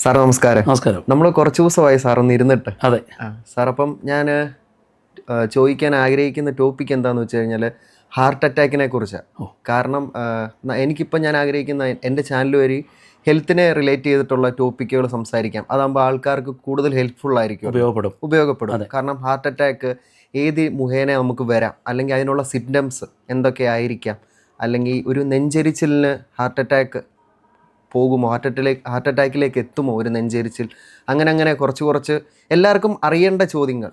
Sir നമസ്കാരം. നമസ്കാരം. നമ്മൾ കുറച്ച് ദിവസമായി സാർ ഒന്ന് ഇരുന്നിട്ട്. അതെ സാർ, അപ്പം ഞാൻ ചോദിക്കാൻ ആഗ്രഹിക്കുന്ന ടോപ്പിക് എന്താണെന്ന് വെച്ച് കഴിഞ്ഞാൽ ഹാർട്ട് അറ്റാക്കിനെ കുറിച്ചാണ്. കാരണം എനിക്കിപ്പം ഞാൻ ആഗ്രഹിക്കുന്ന എൻ്റെ ചാനൽ വഴി ഹെൽത്തിനെ റിലേറ്റ് ചെയ്തിട്ടുള്ള ടോപ്പിക്കുകൾ സംസാരിക്കാം. അതാകുമ്പോൾ ആൾക്കാർക്ക് കൂടുതൽ ഹെൽപ്ഫുൾ ആയിരിക്കും, ഉപയോഗപ്പെടും. കാരണം ഹാർട്ട് അറ്റാക്ക് ഏത് മുഖേന നമുക്ക് വരാം, അല്ലെങ്കിൽ അതിനുള്ള സിംറ്റംസ് എന്തൊക്കെ ആയിരിക്കാം, അല്ലെങ്കിൽ ഒരു നെഞ്ചരിച്ചിലിന് ഹാർട്ട് അറ്റാക്ക് പോകുമോ, ഹാർട്ട് അറ്റാക്കിലേക്ക് എത്തുമോ ഒരു നെഞ്ചരിച്ചിൽ, അങ്ങനെ കുറച്ച് എല്ലാവർക്കും അറിയേണ്ട ചോദ്യങ്ങൾ,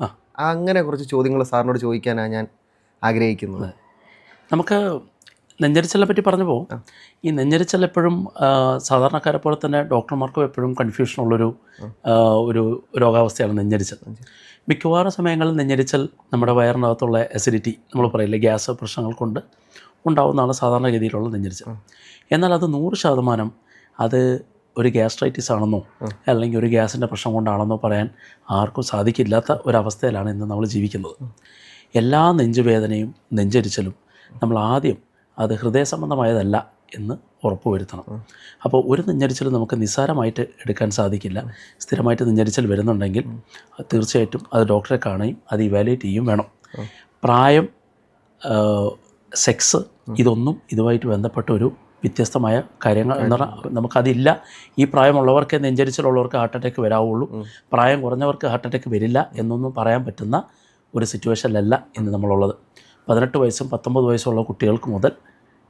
അങ്ങനെ കുറച്ച് ചോദ്യങ്ങൾ സാറിനോട് ചോദിക്കാനാണ് ഞാൻ ആഗ്രഹിക്കുന്നത്. നമുക്ക് നെഞ്ചരിച്ചലിനെ പറ്റി പറഞ്ഞപ്പോൾ, ഈ നെഞ്ചരിച്ചൽ എപ്പോഴും സാധാരണക്കാരെ പോലെ തന്നെ ഡോക്ടർമാർക്കും എപ്പോഴും കൺഫ്യൂഷനുള്ളൊരു ഒരു രോഗാവസ്ഥയാണ് നെഞ്ചരിച്ചൽ. മിക്കവാറും സമയങ്ങളിൽ നെഞ്ചരിച്ചൽ നമ്മുടെ വയറിനകത്തുള്ള അസിഡിറ്റി, നമ്മൾ പറയില്ലേ, ഗ്യാസ് പ്രശ്നങ്ങൾ കൊണ്ട് ഉണ്ടാവുന്നതാണ് സാധാരണഗതിയിലുള്ള നെഞ്ചരിച്ചൽ. എന്നാൽ അത് 100% അത് ഒരു ഗ്യാസ്ട്രൈറ്റിസ് ആണെന്നോ അല്ലെങ്കിൽ ഒരു ഗ്യാസിൻ്റെ പ്രശ്നം കൊണ്ടാണെന്നോ പറയാൻ ആർക്കും സാധിക്കില്ലാത്ത ഒരവസ്ഥയിലാണ് ഇന്ന് നമ്മൾ ജീവിക്കുന്നത്. എല്ലാ നെഞ്ചുവേദനയും നെഞ്ചരിച്ചലും നമ്മൾ ആദ്യം അത് ഹൃദയ സംബന്ധമായതല്ല എന്ന് ഉറപ്പുവരുത്തണം. അപ്പോൾ ഒരു നെഞ്ചരിച്ചൽ നമുക്ക് നിസ്സാരമായിട്ട് എടുക്കാൻ സാധിക്കില്ല. സ്ഥിരമായിട്ട് നെഞ്ചരിച്ചൽ വരുന്നുണ്ടെങ്കിൽ തീർച്ചയായിട്ടും അത് ഡോക്ടറെ കാണുകയും അത് ഇവാലുവേറ്റ് ചെയ്യുകയും വേണം. പ്രായം, സെക്സ്, ഇതൊന്നും ഇതുമായിട്ട് ബന്ധപ്പെട്ട ഒരു വ്യത്യസ്തമായ കാര്യങ്ങൾ എന്ന് പറഞ്ഞാൽ നമുക്കതില്ല. ഈ പ്രായമുള്ളവർക്ക് നെഞ്ചരിച്ചിലുള്ളവർക്ക് ഹാർട്ട് അറ്റാക്ക് വരാവുള്ളൂ, പ്രായം കുറഞ്ഞവർക്ക് ഹാർട്ട് അറ്റാക്ക് വരില്ല എന്നൊന്നും പറയാൻ പറ്റുന്ന ഒരു സിറ്റുവേഷനിലല്ല ഇന്ന് നമ്മളുള്ളത്. 18 വയസ്സും 19 വയസ്സുള്ള കുട്ടികൾക്ക് മുതൽ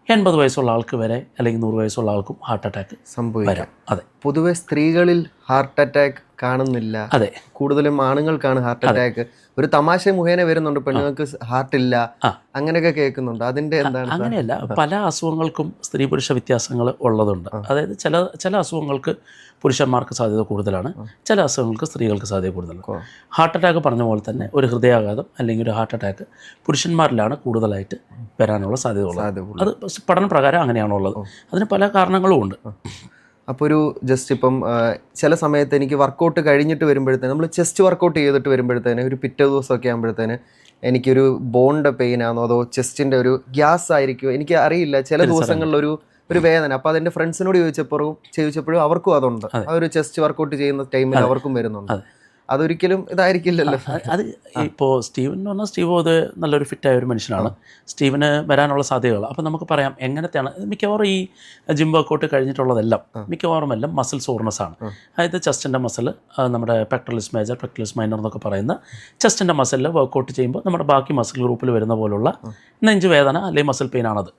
80 വയസ്സുള്ള ആൾക്ക് വരെ, അല്ലെങ്കിൽ 100 വയസ്സുള്ള ആൾക്കും ഹാർട്ട് അറ്റാക്ക് സംഭവിക്കാം. അതെ, പൊതുവെ സ്ത്രീകളിൽ ഹാർട്ട് അറ്റാക്ക് കാണുന്നില്ല. അതെ, കൂടുതലും ആണുങ്ങൾക്കാണ് ഹാർട്ട് അറ്റാക്ക്. ഒരു തമാശ മുഖേന വരുന്നുണ്ട്, പെണ്ണുങ്ങൾക്ക് ഹാർട്ടില്ല, അങ്ങനെയൊക്കെ കേൾക്കുന്നുണ്ട്. അതിൻ്റെ എന്താണ്? അങ്ങനെയല്ല, പല അസുഖങ്ങൾക്കും സ്ത്രീ പുരുഷ വ്യത്യാസങ്ങൾ ഉള്ളതുണ്ട്. അതായത് ചില അസുഖങ്ങൾക്ക് പുരുഷന്മാർക്ക് സാധ്യത കൂടുതലാണ്, ചില അസുഖങ്ങൾക്ക് സ്ത്രീകൾക്ക് സാധ്യത കൂടുതലാണ്. ഹാർട്ട് അറ്റാക്ക് പറഞ്ഞ പോലെ തന്നെ ഒരു ഹൃദയാഘാതം അല്ലെങ്കിൽ ഒരു ഹാർട്ട് അറ്റാക്ക് പുരുഷന്മാരിലാണ് കൂടുതലായിട്ട് വരാനുള്ള സാധ്യത ഉള്ളത്. അത് പഠനപ്രകാരം അങ്ങനെയാണുള്ളത്. അതിന് പല കാരണങ്ങളും ഉണ്ട്. അപ്പോൾ ഒരു ജസ്റ്റ് ഇപ്പം ചില സമയത്ത് എനിക്ക് വർക്കൗട്ട് കഴിഞ്ഞിട്ട് വരുമ്പോഴത്തേന്, നമ്മൾ ചെസ്റ്റ് വർക്കൗട്ട് ചെയ്തിട്ട് വരുമ്പോഴത്തേന് ഒരു പിറ്റേ ദിവസമൊക്കെ ആകുമ്പോഴത്തേന് എനിക്കൊരു ബോണിൻ്റെ പെയിനാണോ അതോ ചെസ്റ്റിൻ്റെ ഒരു ഗ്യാസ് ആയിരിക്കുമോ എനിക്ക് അറിയില്ല. ചില ദിവസങ്ങളിലൊരു വേദന. അപ്പോൾ അതെൻ്റെ ഫ്രണ്ട്സിനോട് ചോദിച്ചപ്പോഴും അവർക്കും അതുണ്ട്. ആ ഒരു ചെസ്റ്റ് വർക്കൗട്ട് ചെയ്യുന്ന ടൈമിൽ അവർക്കും വരുന്നുണ്ട്. അതൊരിക്കലും ഇതായിരിക്കില്ലല്ലോ. അത് ഇപ്പോൾ സ്റ്റീവൻ എന്ന് പറഞ്ഞാൽ സ്റ്റീവ് അത് നല്ലൊരു ഫിറ്റായ ഒരു മനുഷ്യനാണ്. സ്റ്റീവന് വരാനുള്ള സാധ്യതകൾ അപ്പോൾ നമുക്ക് പറയാം എങ്ങനത്തെയാണ്. മിക്കവാറും ഈ ജിം വർക്കൗട്ട് കഴിഞ്ഞിട്ടുള്ളതെല്ലാം മിക്കവാറും എല്ലാം മസിൽ സോർനെസ് ആണ്. അതായത് ചെസ്റ്റിൻ്റെ മസിൽ, നമ്മുടെ പെക്ടറലിസ് മേജർ, പെക്ടറലിസ് മൈനർ എന്നൊക്കെ പറയുന്ന ചെസ്റ്റിൻ്റെ മസിലിൽ വർക്കൗട്ട് ചെയ്യുമ്പോൾ നമ്മുടെ ബാക്കി മസിൽ ഗ്രൂപ്പിൽ വരുന്ന പോലുള്ള നെഞ്ചുവേദന അല്ലെങ്കിൽ മസിൽ പെയിൻ ആണത്.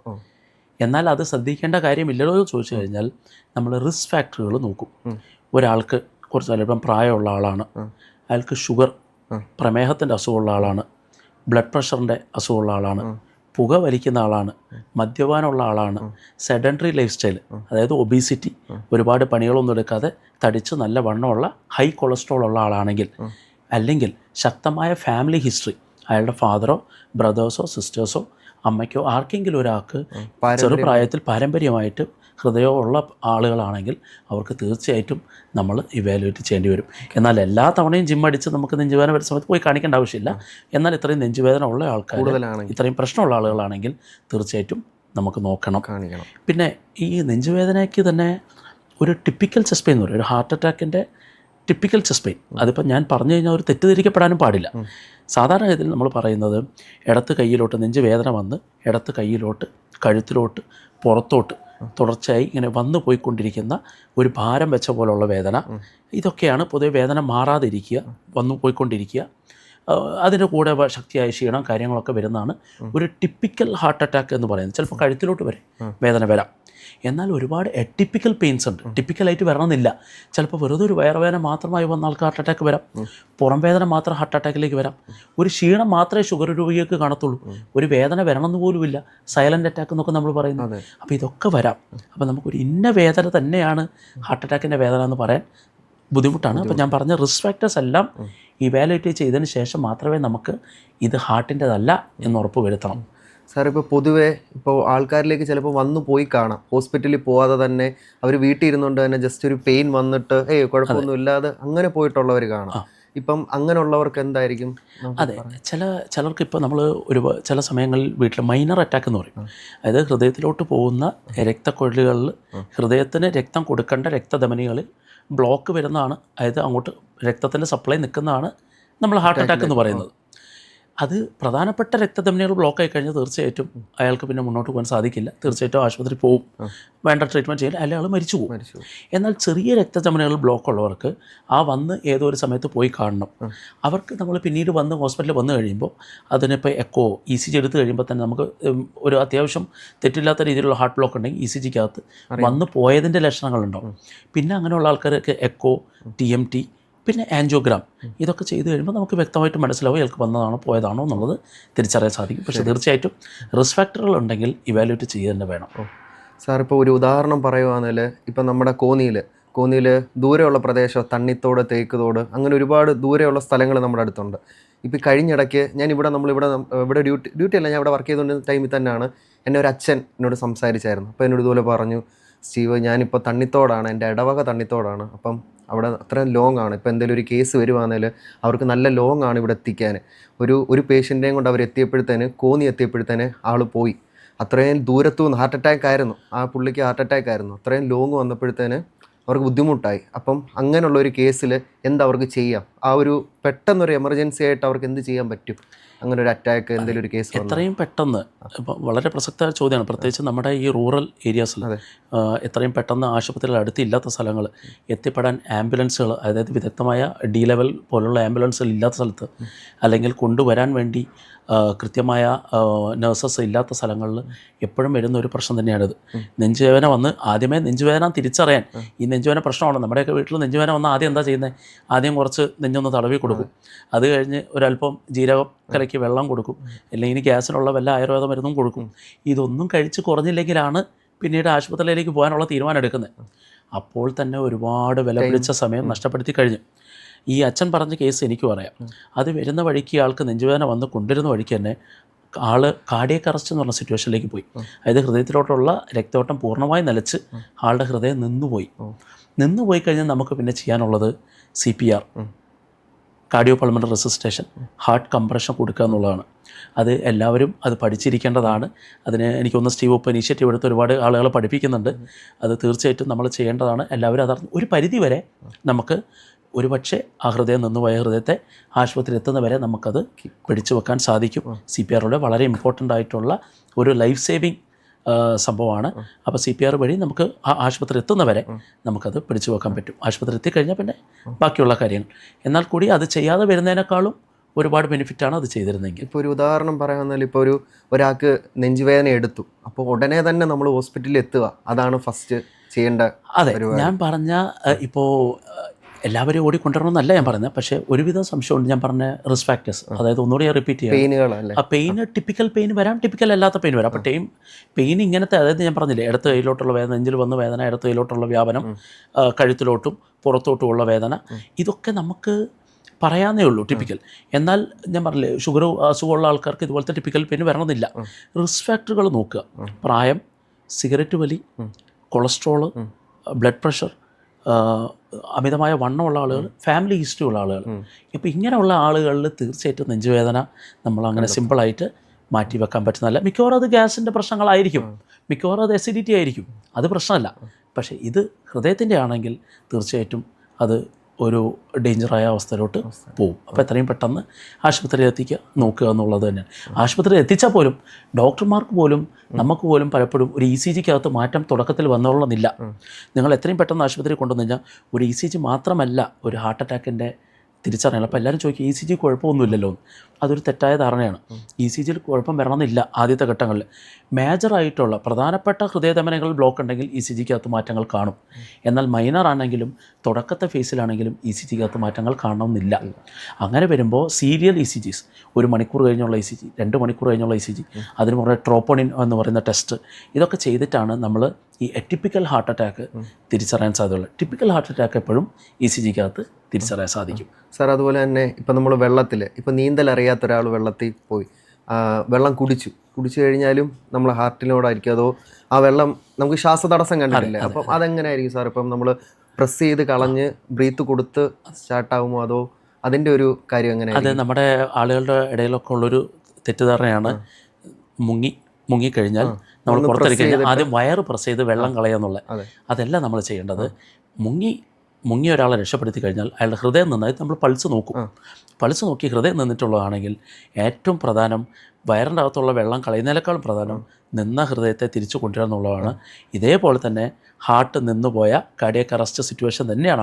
എന്നാൽ അത് ശ്രദ്ധിക്കേണ്ട കാര്യമില്ലല്ലോ എന്ന് ചോദിച്ചു കഴിഞ്ഞാൽ നമ്മൾ റിസ്ക് ഫാക്ടറുകൾ നോക്കും. ഒരാൾക്ക് കുറച്ച് ചിലപ്പം പ്രായമുള്ള ആളാണ്, അയാൾക്ക് ഷുഗർ, പ്രമേഹത്തിൻ്റെ അസുഖമുള്ള ആളാണ്, ബ്ലഡ് പ്രഷറിൻ്റെ അസുഖമുള്ള ആളാണ്, പുക വലിക്കുന്ന ആളാണ്, മദ്യപാനമുള്ള ആളാണ്, സെഡൻറ്ററി ലൈഫ് സ്റ്റൈൽ, അതായത് ഒബീസിറ്റി, ഒരുപാട് പണികളൊന്നും എടുക്കാതെ തടിച്ച് നല്ല വണ്ണമുള്ള ഹൈ കൊളസ്ട്രോൾ ഉള്ള ആളാണെങ്കിൽ, അല്ലെങ്കിൽ ശക്തമായ ഫാമിലി ഹിസ്റ്ററി, അയാളുടെ ഫാദറോ ബ്രദേഴ്സോ സിസ്റ്റേഴ്സോ അമ്മയ്ക്കോ ആർക്കെങ്കിലും ഒരാൾക്ക് ചെറുപ്രായത്തിൽ പാരമ്പര്യമായിട്ട് ഹൃദയമുള്ള ആളുകളാണെങ്കിൽ അവർക്ക് തീർച്ചയായിട്ടും നമ്മൾ ഇവാലുവേറ്റ് ചെയ്യേണ്ടി വരും. എന്നാൽ എല്ലാ തവണയും ജിം അടിച്ച് നമുക്ക് നെഞ്ചുവേദന വരുന്ന സമയത്ത് പോയി കാണിക്കേണ്ട ആവശ്യമില്ല. എന്നാൽ ഇത്രയും നെഞ്ചുവേദന ഉള്ള ആൾക്കാർ, ഇത്രയും പ്രശ്നമുള്ള ആളുകളാണെങ്കിൽ തീർച്ചയായിട്ടും നമുക്ക് കാണിക്കണം. പിന്നെ ഈ നെഞ്ചുവേദനയ്ക്ക് തന്നെ ഒരു ടിപ്പിക്കൽ ചെസ്റ്റ് പെയിൻ എന്ന് പറയും, ഒരു ഹാർട്ട് അറ്റാക്കിൻ്റെ ടിപ്പിക്കൽ ചെസ്റ്റ് പെയിൻ. അതിപ്പോൾ ഞാൻ പറഞ്ഞു കഴിഞ്ഞാൽ ഒരു തെറ്റിദ്ധരിക്കപ്പെടാനും പാടില്ല. സാധാരണ ഗതിയിൽ നമ്മൾ പറയുന്നത് ഇടത്ത് കൈയിലോട്ട് നെഞ്ചുവേദന വന്ന് ഇടത്ത് കൈയിലോട്ട്, കഴുത്തിലോട്ട്, പുറത്തോട്ട് തുടർച്ചയായി ഇങ്ങനെ വന്നു പോയിക്കൊണ്ടിരിക്കുന്ന ഒരു ഭാരം വെച്ച പോലുള്ള വേദന, ഇതൊക്കെയാണ് പൊതുവെ. വേദന മാറാതിരിക്കുക, വന്നു പോയിക്കൊണ്ടിരിക്കുക, അതിൻ്റെ കൂടെ ശക്തിയായ ക്ഷീണം കാര്യങ്ങളൊക്കെ വരുന്നതാണ് ഒരു ടിപ്പിക്കൽ ഹാർട്ട് അറ്റാക്ക് എന്ന് പറയുന്നത്. ചിലപ്പോൾ കഴുത്തിലോട്ട് വരെ വേദന വരാം. എന്നാൽ ഒരുപാട് എട്ടിപ്പിക്കൽ പെയിൻസ് ഉണ്ട്. ടിപ്പിക്കലായിട്ട് വരണമെന്നില്ല. ചിലപ്പോൾ വെറുതെ ഒരു വയറുവേദന മാത്രമായി വന്ന ആൾക്ക് ഹാർട്ട് അറ്റാക്ക് വരാം, പുറം വേദന മാത്രം ഹാർട്ട് അറ്റാക്കിലേക്ക് വരാം, ഒരു ക്ഷീണം മാത്രമേ ഷുഗർ രോഗികൾക്ക് കാണത്തുള്ളൂ, ഒരു വേദന വരണമെന്ന് പോലുമില്ല, സൈലൻ്റ് അറ്റാക്ക് എന്നൊക്കെ നമ്മൾ പറയുന്നത്. അപ്പോൾ ഇതൊക്കെ വരാം. അപ്പോൾ നമുക്കൊരു ഇന്ന വേദന തന്നെയാണ് ഹാർട്ട് അറ്റാക്കിൻ്റെ വേദന എന്ന് പറയാൻ ബുദ്ധിമുട്ടാണ്. അപ്പോൾ ഞാൻ പറഞ്ഞ റിസ്ക് ഫാക്ടേഴ്സ് എല്ലാം ഇവാലുവേറ്റ് ചെയ്തതിന് ശേഷം മാത്രമേ നമുക്ക് ഇത് ഹാർട്ടിൻ്റെതല്ല എന്ന് ഉറപ്പ് വരുത്തണം. സാർ, ഇപ്പോൾ പൊതുവേ ആൾക്കാരിലേക്ക് ചിലപ്പോൾ വന്നു പോയി കാണാം, ഹോസ്പിറ്റലിൽ പോവാതെ തന്നെ അവർ വീട്ടിൽ ഇരുന്നുകൊണ്ട് തന്നെ ജസ്റ്റ് ഒരു പെയിൻ വന്നിട്ട് കുഴപ്പമൊന്നും ഇല്ലാതെ അങ്ങനെ പോയിട്ടുള്ളവർ കാണാം. ഇപ്പം അങ്ങനെയുള്ളവർക്ക് എന്തായിരിക്കും നമുക്ക് അതെ, ചിലർക്ക് ഇപ്പോൾ നമ്മൾ ചില സമയങ്ങളിൽ വീട്ടിൽ മൈനർ അറ്റാക്ക് എന്ന് പറയും. അതായത് ഹൃദയത്തിലോട്ട് പോകുന്ന രക്തക്കൊഴലുകളിൽ ഹൃദയത്തിന് രക്തം കൊടുക്കേണ്ട രക്തധമനികളിൽ ബ്ലോക്ക് വരുന്നതാണ്. അതായത് അങ്ങോട്ട് രക്തത്തിൻ്റെ സപ്ലൈ നിൽക്കുന്നതാണ് നമ്മൾ ഹാർട്ട് അറ്റാക്ക് എന്ന് പറയുന്നത്. അത് പ്രധാനപ്പെട്ട രക്തധമനികൾ ബ്ലോക്ക് ആയി കഴിഞ്ഞാൽ തീർച്ചയായിട്ടും അയാൾക്ക് പിന്നെ മുന്നോട്ട് പോകാൻ സാധിക്കില്ല. തീർച്ചയായിട്ടും ആശുപത്രി പോകും, വേണ്ട ട്രീറ്റ്മെൻറ്റ് ചെയ്യാൻ, അല്ലെങ്കിൽ അയാൾ മരിച്ചു പോകും. എന്നാൽ ചെറിയ രക്തധമനികൾ ബ്ലോക്ക് ഉള്ളവർക്ക് വന്ന് ഏതോ ഒരു സമയത്ത് പോയി കാണണം. അവർക്ക് നമ്മൾ പിന്നീട് വന്ന് ഹോസ്പിറ്റലിൽ വന്നു കഴിയുമ്പോൾ അതിനിപ്പോൾ എക്കോ ECG എടുത്ത് കഴിയുമ്പോൾ തന്നെ നമുക്ക് ഒരു അത്യാവശ്യം തെറ്റില്ലാത്ത രീതിയിലുള്ള ഹാർട്ട് ബ്ലോക്ക് ഉണ്ടെങ്കിൽ ECGക്കകത്ത് വന്ന് പോയതിൻ്റെ ലക്ഷണങ്ങളുണ്ടാവും. പിന്നെ അങ്ങനെയുള്ള ആൾക്കാർക്ക് എക്കോ, TMT, പിന്നെ ആൻജിയോഗ്രാം ഇതൊക്കെ ചെയ്ത് കഴിയുമ്പോൾ നമുക്ക് വ്യക്തമായിട്ട് മനസ്സിലാവും ഇയാൾക്ക് വന്നതാണോ പോയതാണോ എന്നുള്ളത് തിരിച്ചറിയാൻ സാധിക്കും. പക്ഷേ തീർച്ചയായിട്ടും റിസ്ക് ഫാക്ടറുകൾ ഉണ്ടെങ്കിൽ ഇവാലുവേറ്റ് ചെയ്യുക തന്നെ വേണം. സാർ ഇപ്പോൾ ഒരു ഉദാഹരണം പറയുവാണെങ്കിൽ ഇപ്പം നമ്മുടെ കോന്നിയിൽ ദൂരെയുള്ള പ്രദേശം തണ്ണിത്തോട്, തേക്കുതോട്, അങ്ങനെ ഒരുപാട് ദൂരെയുള്ള സ്ഥലങ്ങൾ നമ്മുടെ അടുത്തുണ്ട്. ഇപ്പോൾ കഴിഞ്ഞിടയ്ക്ക് ഇവിടെ ഡ്യൂട്ടി അല്ല, ഞാൻ ഇവിടെ വർക്ക് ചെയ്തുകൊണ്ടിരുന്ന ടൈമിൽ തന്നെയാണ് എന്നെ ഒരു അച്ഛൻ എന്നോട് സംസാരിച്ചായിരുന്നു. അപ്പോൾ എന്നോട് ഇതുപോലെ പറഞ്ഞു, സ്റ്റീവ് ഞാനിപ്പോൾ തണ്ണിത്തോടാണ്, എൻ്റെ ഇടവക തണ്ണിത്തോടാണ്, അപ്പം അവിടെ അത്രയും ലോങ് ആണ്. ഇപ്പോൾ എന്തെങ്കിലും ഒരു കേസ് വരുവാണെങ്കിൽ അവർക്ക് നല്ല ലോങ് ആണ് ഇവിടെ എത്തിക്കാൻ. ഒരു പേഷ്യൻറ്റേയും കൊണ്ട് അവർ കോന്നി എത്തിയപ്പോഴത്തേന് ആൾ പോയി. അത്രയും ദൂരത്തു നിന്ന് ഹാർട്ട് അറ്റാക്ക് ആയിരുന്നു, ആ പുള്ളിക്ക് ഹാർട്ട് അറ്റാക്ക് ആയിരുന്നു. അത്രയും ലോങ് വന്നപ്പോഴത്തേന് അവർക്ക് ബുദ്ധിമുട്ടായി. അപ്പം അങ്ങനെയുള്ള ഒരു കേസിൽ അവർക്ക് ചെയ്യാം? പെട്ടെന്നൊരു എമർജൻസി ആയിട്ട് അവർക്ക് എന്ത് ചെയ്യാൻ പറ്റും? അങ്ങനെ ഒരു അറ്റാക്ക് എന്തെങ്കിലും ഒരു കേസ് എത്രയും പെട്ടെന്ന്, ഇപ്പം വളരെ പ്രസക്തമായ ചോദ്യമാണ്, പ്രത്യേകിച്ച് നമ്മുടെ ഈ റൂറൽ ഏരിയാസിൽ എത്രയും പെട്ടെന്ന് ആശുപത്രികൾ അടുത്തില്ലാത്ത സ്ഥലങ്ങൾ എത്തിപ്പെടാൻ ആംബുലൻസുകൾ, അതായത് വിദഗ്ധമായ D ലെവൽ പോലുള്ള ആംബുലൻസുകൾ ഇല്ലാത്ത സ്ഥലത്ത്, അല്ലെങ്കിൽ കൊണ്ടുവരാൻ വേണ്ടി കൃത്യമായ നഴ്സസ് ഇല്ലാത്ത സ്ഥലങ്ങളിൽ എപ്പോഴും വരുന്ന ഒരു പ്രശ്നം തന്നെയാണിത്. നെഞ്ചുവേദന വന്ന് ആദ്യമേ നെഞ്ചുവേദന തിരിച്ചറിയാൻ, ഈ നെഞ്ചുവേദന പ്രശ്നമാണ്. നമ്മുടെയൊക്കെ വീട്ടിൽ നെഞ്ചുവേദന വന്നാൽ ആദ്യം എന്താ ചെയ്യുന്നത്? ആദ്യം കുറച്ച് നെഞ്ചൊന്ന് തടവി കൊടുക്കും, അത് കഴിഞ്ഞ് ഒരല്പം ജീരകം കലക്കി വെള്ളം കൊടുക്കും, അല്ലെങ്കിൽ ഗ്യാസിനുള്ള വല്ല ആയുർവേദ മരുന്നും കൊടുക്കും. ഇതൊന്നും കഴിച്ച് കുറഞ്ഞില്ലെങ്കിലാണ് പിന്നീട് ആശുപത്രിയിലേക്ക് പോകാനുള്ള തീരുമാനം എടുക്കുന്നത്. അപ്പോൾ തന്നെ ഒരുപാട് വില പിടിച്ച സമയം നഷ്ടപ്പെടുത്തി കഴിഞ്ഞു. ഈ അച്ഛൻ പറഞ്ഞ കേസ് എനിക്ക് പറയാം. അത് വരുന്ന വഴിക്ക് ആൾക്ക് നെഞ്ചുവേദന വന്ന് കൊണ്ടുവരുന്ന വഴിക്ക് തന്നെ കാർഡിയക് അറസ്റ്റ് എന്ന് പറഞ്ഞ സിറ്റുവേഷനിലേക്ക് പോയി. അതായത് ഹൃദയത്തിലോട്ടുള്ള രക്തോട്ടം പൂർണ്ണമായി നിലച്ച് ആളുടെ ഹൃദയം നിന്നുപോയി കഴിഞ്ഞാൽ നമുക്ക് പിന്നെ ചെയ്യാനുള്ളത് CPR, cardio pulmonary റെസിസ്റ്റേഷൻ, heart compression കൊടുക്കുക എന്നുള്ളതാണ്. അത് എല്ലാവരും അത് പഠിച്ചിരിക്കേണ്ടതാണ്. അതിന് എനിക്കൊന്ന് സ്റ്റീവ് ഇപ്പോൾ ഇനീഷ്യേറ്റീവ് എടുത്ത് ഒരുപാട് ആളുകളെ പഠിപ്പിക്കുന്നുണ്ട്. അത് തീർച്ചയായിട്ടും നമ്മൾ ചെയ്യേണ്ടതാണ്. എല്ലാവരും അതറിഞ്ഞ് ഒരു പരിധി വരെ നമുക്ക് ഒരുപക്ഷെ ആ ഹൃദയം നിന്നുപോയ ഹൃദയത്തെ ആശുപത്രി എത്തുന്നവരെ നമുക്കത് പിടിച്ചു വെക്കാൻ സാധിക്കും. CPR വളരെ ഇമ്പോർട്ടൻ്റ് ആയിട്ടുള്ള ഒരു ലൈഫ് സേവിങ് സംഭവമാണ്. അപ്പോൾ CPR വഴി നമുക്ക് ആ ആശുപത്രി എത്തുന്നവരെ നമുക്കത് പിടിച്ചു വെക്കാൻ പറ്റും. ആശുപത്രി എത്തിക്കഴിഞ്ഞാൽ പിന്നെ ബാക്കിയുള്ള കാര്യങ്ങൾ. എന്നാൽ കൂടി അത് ചെയ്യാതെ വരുന്നതിനേക്കാളും ഒരുപാട് ബെനിഫിറ്റാണ് അത് ചെയ്തിരുന്നെങ്കിൽ. ഇപ്പോൾ ഒരു ഉദാഹരണം പറയാമെന്നാൽ ഇപ്പോൾ ഒരാൾക്ക് നെഞ്ചുവേദന എടുത്തു, അപ്പോൾ ഉടനെ തന്നെ നമ്മൾ ഹോസ്പിറ്റലിൽ എത്തുക, അതാണ് ഫസ്റ്റ് ചെയ്യേണ്ട. അതെ, ഞാൻ പറഞ്ഞ ഇപ്പോൾ എല്ലാവരും ഓടിക്കൊണ്ടിരണമെന്നല്ല ഞാൻ പറഞ്ഞത്, പക്ഷേ ഒരുവിധം സംശയമുണ്ട്. ഞാൻ പറഞ്ഞ റിസ്ക് ഫാക്ടേഴ്സ്, അതായത് ഒന്നുകൂടി റിപ്പീറ്റ് ചെയ്യാം. ആ പെയിന് ടിപ്പിക്കൽ പെയിൻ വരാം, ടിപ്പിക്കൽ അല്ലാത്ത പെയിൻ വരാം. അപ്പോൾ പെയിൻ ഇങ്ങനത്തെ, അതായത് ഞാൻ പറഞ്ഞില്ലേ, ഇടത്ത് കൈയിലോട്ടുള്ള വേദന, നെഞ്ചിൽ വന്ന് വേദന, ഇടത്ത് കൈയിലോട്ടുള്ള വ്യാപനം, കഴുത്തിലോട്ടും പുറത്തോട്ടുമുള്ള വേദന, ഇതൊക്കെ നമുക്ക് പറയാനേ ഉള്ളൂ ടിപ്പിക്കൽ. എന്നാൽ ഞാൻ പറഞ്ഞില്ലേ, ഷുഗർ അസുഖമുള്ള ആൾക്കാർക്ക് ഇതുപോലത്തെ ടിപ്പിക്കൽ പെയിൻ വരണമെന്നില്ല. റിസ്ക് ഫാക്ടറുകൾ നോക്കുക: പ്രായം, സിഗരറ്റ് വലി, കൊളസ്ട്രോള്, ബ്ലഡ് പ്രഷർ, അമിതമായ വണ്ണമുള്ള ആളുകൾ, ഫാമിലി ഹിസ്റ്ററി ഉള്ള ആളുകൾ. ഇപ്പോൾ ഇങ്ങനെയുള്ള ആളുകളിൽ തീർച്ചയായിട്ടും നെഞ്ചുവേദന നമ്മൾ അങ്ങനെ സിമ്പിളായിട്ട് മാറ്റി വെക്കാൻ പറ്റുന്നതല്ല. മിക്കവാറും അത് ഗ്യാസിൻ്റെ പ്രശ്നങ്ങളായിരിക്കും, മിക്കവാറും അത് അസിഡിറ്റി ആയിരിക്കും, അത് പ്രശ്നമല്ല. പക്ഷേ ഇത് ഹൃദയത്തിൻ്റെ ആണെങ്കിൽ തീർച്ചയായിട്ടും അത് ഒരു ഡേഞ്ചറായ അവസ്ഥയിലോട്ട് പോകും. അപ്പോൾ എത്രയും പെട്ടെന്ന് ആശുപത്രിയിൽ നോക്കുക എന്നുള്ളത് തന്നെയാണ്. ആശുപത്രിയിൽ എത്തിച്ചാൽ പോലും ഡോക്ടർമാർക്ക് പോലും നമുക്ക് പോലും പലപ്പോഴും ഒരു ECGക്കകത്ത് മാറ്റം തുടക്കത്തിൽ വന്നോളണമെന്നില്ല. നിങ്ങൾ എത്രയും പെട്ടെന്ന് ആശുപത്രിയിൽ കൊണ്ടുവന്നു കഴിഞ്ഞാൽ ഒരു ECG മാത്രമല്ല ഒരു ഹാർട്ട് അറ്റാക്കിൻ്റെ തിരിച്ചറിയണം. അപ്പോൾ എല്ലാവരും ചോദിക്കും ECG കുഴപ്പമൊന്നുമില്ലല്ലോ എന്ന്. അതൊരു തെറ്റായ ധാരണയാണ്. ECGയിൽ കുഴപ്പം വരണമെന്നില്ല ആദ്യത്തെ ഘട്ടങ്ങളിൽ. മേജറായിട്ടുള്ള പ്രധാനപ്പെട്ട ഹൃദയധമനികളിൽ ബ്ലോക്ക് ഉണ്ടെങ്കിൽ ECGക്കകത്ത് മാറ്റങ്ങൾ കാണും. എന്നാൽ മൈനർ ആണെങ്കിലും തുടക്കത്തെ ഫേസിലാണെങ്കിലും ECGക്കകത്ത് മാറ്റങ്ങൾ കാണണമെന്നില്ല. അങ്ങനെ വരുമ്പോൾ സീരിയൽ ECGs, 1 മണിക്കൂർ കഴിഞ്ഞുള്ള ECG, 2 മണിക്കൂർ കഴിഞ്ഞുള്ള ECG, അതിന് പുറമെ ട്രോപ്പോണിൻ എന്ന് പറയുന്ന ടെസ്റ്റ്, ഇതൊക്കെ ചെയ്തിട്ടാണ് നമ്മൾ ഈ എറ്റിപ്പിക്കൽ ഹാർട്ട് അറ്റാക്ക് തിരിച്ചറിയാൻ സാധ്യതയുള്ളത്. ടിപ്പിക്കൽ ഹാർട്ട് അറ്റാക്ക് എപ്പോഴും ECGക്കകത്ത് തിരിച്ചറിയാൻ സാധിക്കും. സാർ, അതുപോലെ തന്നെ ഇപ്പം നമ്മൾ വെള്ളത്തിൽ, ഇപ്പം നീന്തൽ അറിയാത്ത ഒരാൾ വെള്ളത്തിൽ പോയി വെള്ളം കുടിച്ചു കഴിഞ്ഞാലും നമ്മൾ ഹാർട്ടിനോടായിരിക്കും, അതോ ആ വെള്ളം നമുക്ക് ശ്വാസതടസ്സം കണ്ടിട്ടില്ല, അപ്പം അതെങ്ങനെ ആയിരിക്കും സാർ? ഇപ്പം നമ്മൾ പ്രസ് ചെയ്ത് കളഞ്ഞ് ബ്രീത്ത് കൊടുത്ത് സ്റ്റാർട്ടാകുമോ, അതോ അതിൻ്റെ ഒരു കാര്യം എങ്ങനെ? അത് നമ്മുടെ ആളുകളുടെ ഇടയിലൊക്കെ ഉള്ളൊരു തെറ്റിദ്ധാരണയാണ്, മുങ്ങിക്കഴിഞ്ഞാൽ നമ്മൾ പുറത്തിറക്കി കഴിഞ്ഞാൽ ആദ്യം വയറ് പ്രസ് ചെയ്ത് വെള്ളം കളയാന്നുള്ളത്. അതല്ല നമ്മൾ ചെയ്യേണ്ടത്. മുങ്ങിയ ഒരാളെ രക്ഷപ്പെടുത്തി കഴിഞ്ഞാൽ അയാളുടെ ഹൃദയം നന്നായി നമ്മൾ പൾസ് നോക്കും. പൾസ് നോക്കി ഹൃദയം നിന്നിട്ടുള്ളതാണെങ്കിൽ ഏറ്റവും പ്രധാനം വയറിൻ്റെ അകത്തുള്ള വെള്ളം കളയുന്നതിനേക്കാളും പ്രധാനം നിന്ന ഹൃദയത്തെ തിരിച്ചു കൊണ്ടുവരിക എന്നുള്ളതാണ്. ഇതേപോലെ തന്നെ ഹാർട്ട് നിന്നുപോയ കാർഡിയക് അറസ്റ്റ് സിറ്റുവേഷൻ തന്നെയാണ്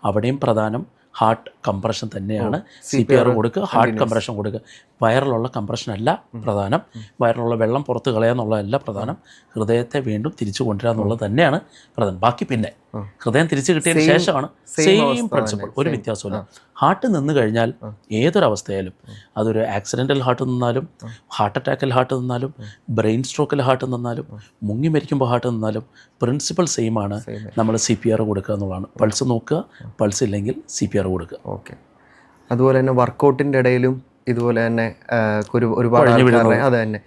അവിടെയും പ്രധാനം ഹാർട്ട് കംപ്രഷൻ തന്നെയാണ്. CPR കൊടുക്കുക, ഹാർട്ട് കംപ്രഷൻ കൊടുക്കുക. വയറിലുള്ള കംപ്രഷൻ അല്ല പ്രധാനം, വയറിലുള്ള വെള്ളം പുറത്ത് കളയുക എന്നുള്ളതല്ല പ്രധാനം, ഹൃദയത്തെ വീണ്ടും തിരിച്ചു കൊണ്ടുവരിക എന്നുള്ളത് തന്നെയാണ് പ്രധാനം. ബാക്കി പിന്നെ ഹൃദയം തിരിച്ചു കിട്ടിയതിന് ശേഷമാണ് സെയിം പ്രിൻസിപ്പിൾ, ഒരു വ്യത്യാസമില്ല. ഹാർട്ട് നിന്ന് കഴിഞ്ഞാൽ ഏതൊരവസ്ഥയായാലും, അതൊരു ആക്സിഡൻ്റൽ ഹാർട്ട് നിന്നാലും, ഹാർട്ട് അറ്റാക്കിൽ ഹാർട്ട് നിന്നാലും, ബ്രെയിൻ സ്ട്രോക്കിൽ ഹാർട്ട് നിന്നാലും, മുങ്ങി മരിക്കുമ്പോൾ ഹാർട്ട് നിന്നാലും പ്രിൻസിപ്പിൾ സെയിം ആണ്. നമ്മൾ CPR കൊടുക്കുക എന്നുള്ളതാണ്. പൾസ് നോക്കുക, പൾസ് ഇല്ലെങ്കിൽ CPR കൊടുക്കുക. ഓക്കെ. അതുപോലെ തന്നെ വർക്കൗട്ടിൻ്റെ ഇടയിലും ഇതുപോലെ തന്നെ ഒരുപാട് ആൾക്കാരുടെ അത് തന്നെ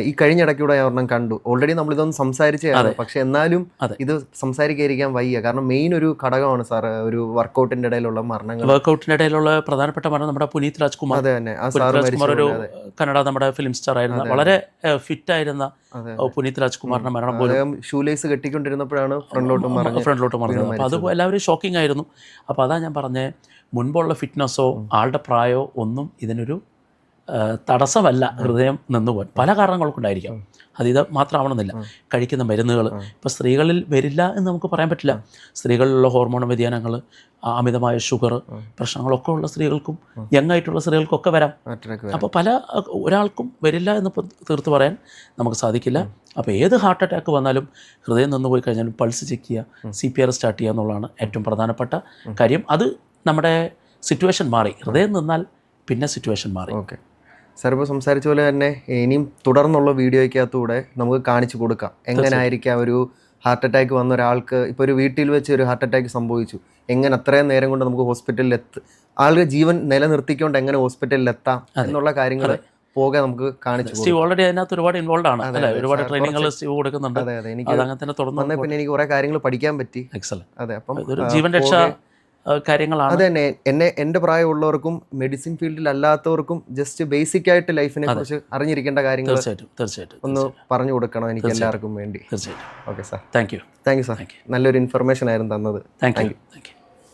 ഈ കഴിഞ്ഞിടയ്ക്കൂടെ ഞാൻ ഒരെണ്ണം കണ്ടു. ഓൾറെഡി നമ്മളിതൊന്നും സംസാരിച്ചതാണ്, പക്ഷെ എന്നാലും ഇത് സംസാരിക്കാതിരിക്കാൻ വയ്യ. കാരണം മെയിൻ ഒരു ഘടകമാണ് സാർ ഒരു വർക്കൗട്ടിന്റെ ഇടയിലുള്ള മരണങ്ങൾ. വർക്കൗട്ടിന്റെ ഇടയിലുള്ള പ്രധാനപ്പെട്ട മരണം നമ്മുടെ പുനീത് രാജ്കുമാർ. അതെ തന്നെ, ആ സാർ ഒരു കന്നഡ നമ്മുടെ ഫിലിം സ്റ്റാർ ആയിരുന്ന, വളരെ ഫിറ്റ് ആയിരുന്ന പുനീത് രാജ്കുമാറിന്റെ മരണം പോലും ഷൂലേസ് കെട്ടിക്കൊണ്ടിരുന്നപ്പോഴാണ് ഫ്രണ്ടിലോട്ട് മറിഞ്ഞത്. അപ്പോൾ അത് എല്ലാവരും ഷോക്കിംഗ് ആയിരുന്നു. അപ്പോൾ അതാ ഞാൻ പറഞ്ഞത്, മുൻപുള്ള ഫിറ്റ്നസ്സോ ആളുടെ പ്രായമോ ഒന്നും ഇതിനൊരു തടസ്സമല്ല ഹൃദയം നിന്നുപോകാൻ. പല കാരണങ്ങൾക്കുണ്ടായിരിക്കാം, ഇത് മാത്രമാവണമെന്നില്ല. കഴിക്കുന്ന മരുന്നുകൾ ഇപ്പോൾ സ്ത്രീകളിൽ വരില്ല എന്ന് നമുക്ക് പറയാൻ പറ്റില്ല. സ്ത്രീകളിലുള്ള ഹോർമോൺ വ്യതിയാനങ്ങൾ, അമിതമായ ഷുഗർ പ്രശ്നങ്ങളൊക്കെ ഉള്ള സ്ത്രീകൾക്കും യങ്ങായിട്ടുള്ള സ്ത്രീകൾക്കൊക്കെ വരാം. അപ്പോൾ ഒരാൾക്കും വരില്ല എന്ന് തീർത്ത് പറയാൻ നമുക്ക് സാധിക്കില്ല. അപ്പോൾ ഏത് ഹാർട്ട് അറ്റാക്ക് വന്നാലും ഹൃദയം നിന്ന് പോയി കഴിഞ്ഞാലും പൾസ് ചെക്ക് ചെയ്യുക, CPR സ്റ്റാർട്ട് ചെയ്യുക എന്നുള്ളതാണ് ഏറ്റവും പ്രധാനപ്പെട്ട കാര്യം. അത് നമ്മുടെ സിറ്റുവേഷൻ മാറി, ഹൃദയം നിന്നാൽ പിന്നെ സിറ്റുവേഷൻ മാറി. ഓക്കെ സാർ, ഇപ്പോൾ സംസാരിച്ച പോലെ തന്നെ ഇനിയും തുടർന്നുള്ള വീഡിയോയ്ക്കകത്തൂടെ നമുക്ക് കാണിച്ചു കൊടുക്കാം എങ്ങനെയായിരിക്കാം ഒരു ഹാർട്ട് അറ്റാക്ക് വന്ന ഒരാൾക്ക്. ഇപ്പോൾ ഒരു വീട്ടിൽ വെച്ച് ഒരു ഹാർട്ട് അറ്റാക്ക് സംഭവിച്ചു, എങ്ങനെ അത്രയും നേരം കൊണ്ട് നമുക്ക് ഹോസ്പിറ്റലിൽ ആളുടെ ജീവൻ നിലനിർത്തിക്കൊണ്ട് എങ്ങനെ ഹോസ്പിറ്റലിൽ എത്താം എന്നുള്ള കാര്യങ്ങൾ പോകാൻ നമുക്ക് കാണിച്ചു. സ്റ്റീവ് ഓൾറെഡി അതിനകത്ത് ഒരുപാട് ഇൻവോൾവ് ആണ്, ഒരുപാട് ട്രെയിനിങ്ങൾ സ്റ്റീവ് കൊടുക്കുന്നുണ്ട്. അതെ അതെ, എനിക്ക് അങ്ങനെ തന്നെ തുടർന്ന് പിന്നെ എനിക്ക് കുറേ കാര്യങ്ങൾ പഠിക്കാൻ പറ്റി. എക്സലന്റ്. അതെ, അപ്പം ഒരു ജീവൻ രക്ഷാ കാര്യങ്ങളാണ്. അത് തന്നെ എൻ്റെ പ്രായമുള്ളവർക്കും മെഡിസിൻ ഫീൽഡിൽ അല്ലാത്തവർക്കും ജസ്റ്റ് ബേസിക് ആയിട്ട് ലൈഫിനെ കുറിച്ച് അറിഞ്ഞിരിക്കേണ്ട കാര്യങ്ങൾ തീർച്ചയായിട്ടും ഒന്ന് പറഞ്ഞു കൊടുക്കണം എനിക്ക് എല്ലാവർക്കും വേണ്ടി. തീർച്ചയായിട്ടും. Okay sir, thank you sir, നല്ലൊരു ഇൻഫർമേഷൻ ആയിരുന്നു തന്നത്. Thank you.